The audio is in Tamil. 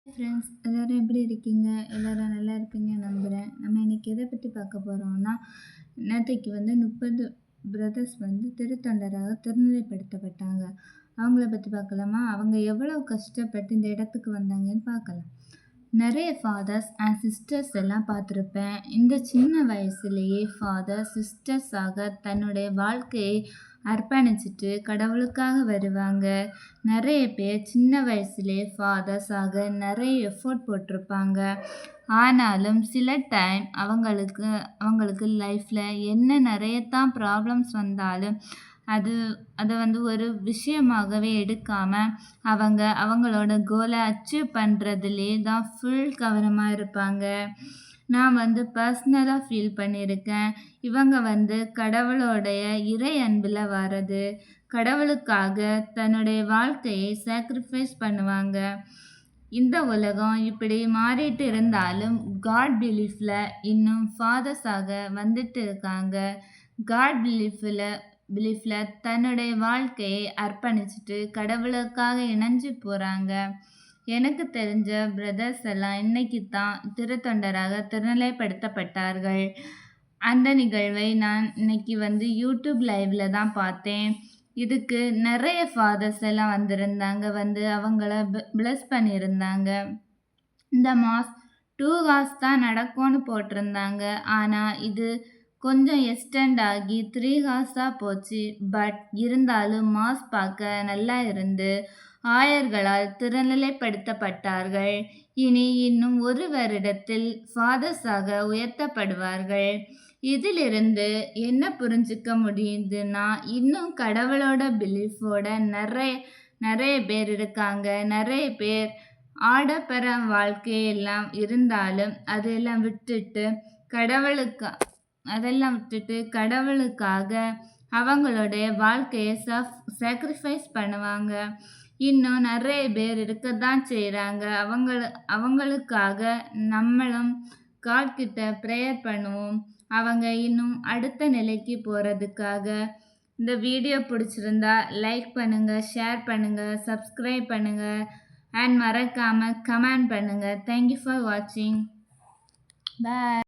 ஃப்ரெண்ட்ஸ் எல்லோரும் எப்படி இருக்கீங்க? எல்லோரும் நல்லா இருப்பீங்க நம்புகிறேன். நம்ம இன்றைக்கி எதை பற்றி பார்க்க போகிறோம்னா, நேற்றைக்கு 30 பிரதர்ஸ் திருத்தொண்டராக திருநிலைப்படுத்தப்பட்டாங்க. அவங்கள பற்றி பார்க்கலாமா? அவங்க எவ்வளோ கஷ்டப்பட்டு இந்த இடத்துக்கு வந்தாங்கன்னு பார்க்கலாம். நிறைய ஃபாதர்ஸ் அண்ட் சிஸ்டர்ஸ் எல்லாம் பார்த்துருப்பேன். இந்த சின்ன வயசுலேயே ஃபாதர் சிஸ்டர்ஸாக தன்னுடைய வாழ்க்கையை அர்ப்பணிச்சுட்டு கடவுளுக்காக வருவாங்க. நிறைய பேர் சின்ன வயசுலேயே ஃபாதர்ஸாக நிறைய எஃபோர்ட் போட்டிருப்பாங்க. ஆனாலும் சில டைம் அவங்களுக்கு லைஃப்பில் என்ன நிறைய தான் ப்ராப்ளம்ஸ் வந்தாலும் அதை ஒரு விஷயமாகவே எடுக்காமல் அவங்களோட கோலை அச்சீவ் பண்ணுறதுலே தான் ஃபுல் கவனமாக இருப்பாங்க. நான் பர்சனலாக ஃபீல் பண்ணியிருக்கேன். இவங்க கடவுளோடைய இறை அன்பில் வர்றது, கடவுளுக்காக தன்னுடைய வாழ்க்கையை சாக்ரிஃபைஸ் பண்ணுவாங்க. இந்த உலகம் இப்படி மாறிட்டு இருந்தாலும் காட் பிலீஃபில் இன்னும் ஃபாதர்ஸாக வந்துட்டு இருக்காங்க. காட் பிலீஃபில் தன்னுடைய வாழ்க்கையை அர்ப்பணிச்சுட்டு கடவுளுக்காக இணைஞ்சு போகிறாங்க. எனக்கு தெரிஞ்ச பிரதர்ஸ் எல்லாம் இன்னைக்கு தான் திருத்தொண்டராக திருநிலைப்படுத்தப்பட்டார்கள். அந்த நிகழ்வை நான் இன்னைக்கு யூடியூப் லைவில் தான் பார்த்தேன். இதுக்கு நிறைய ஃபாதர்ஸ் எல்லாம் வந்திருந்தாங்க. அவங்கள பிளஸ் பண்ணியிருந்தாங்க. இந்த மாஸ் 2 hours தான் நடக்கும்னு போட்டிருந்தாங்க. ஆனால் இது கொஞ்சம் எக்ஸ்டெண்ட் ஆகி 3 hours போச்சு. பட் இருந்தாலும் மாஸ் பார்க்க நல்லா இருந்து ஆயர்களால் திருநிலைப்படுத்தப்பட்டார்கள். இன்னும் 1 வருடத்தில் ஃபாதர்ஸாக உயர்த்தப்படுவார்கள். இதிலிருந்து என்ன புரிஞ்சுக்க முடியுதுன்னா, இன்னும் கடவுளோட பிலீஃபோட நிறைய பேர் இருக்காங்க. நிறைய பேர் ஆடம்பர வாழ்க்கையெல்லாம் இருந்தாலும் அதெல்லாம் விட்டுட்டு கடவுளுக்காக அவங்களுடைய வாழ்க்கையை சாக்ரிஃபைஸ் பண்ணுவாங்க. இன்னும் நிறைய பேர் இருக்க தான் செய்கிறாங்க. அவங்களுக்காக நம்மளும் காட்கிட்ட ப்ரேயர் பண்ணுவோம். அவங்க இன்னும் அடுத்த நிலைக்கு போகிறதுக்காக. இந்த வீடியோ பிடிச்சிருந்தா லைக் பண்ணுங்கள், ஷேர் பண்ணுங்கள், சப்ஸ்கிரைப் பண்ணுங்கள் அண்ட் மறக்காமல் கமெண்ட் பண்ணுங்கள். தேங்க்யூ ஃபார் வாட்சிங். பாய்.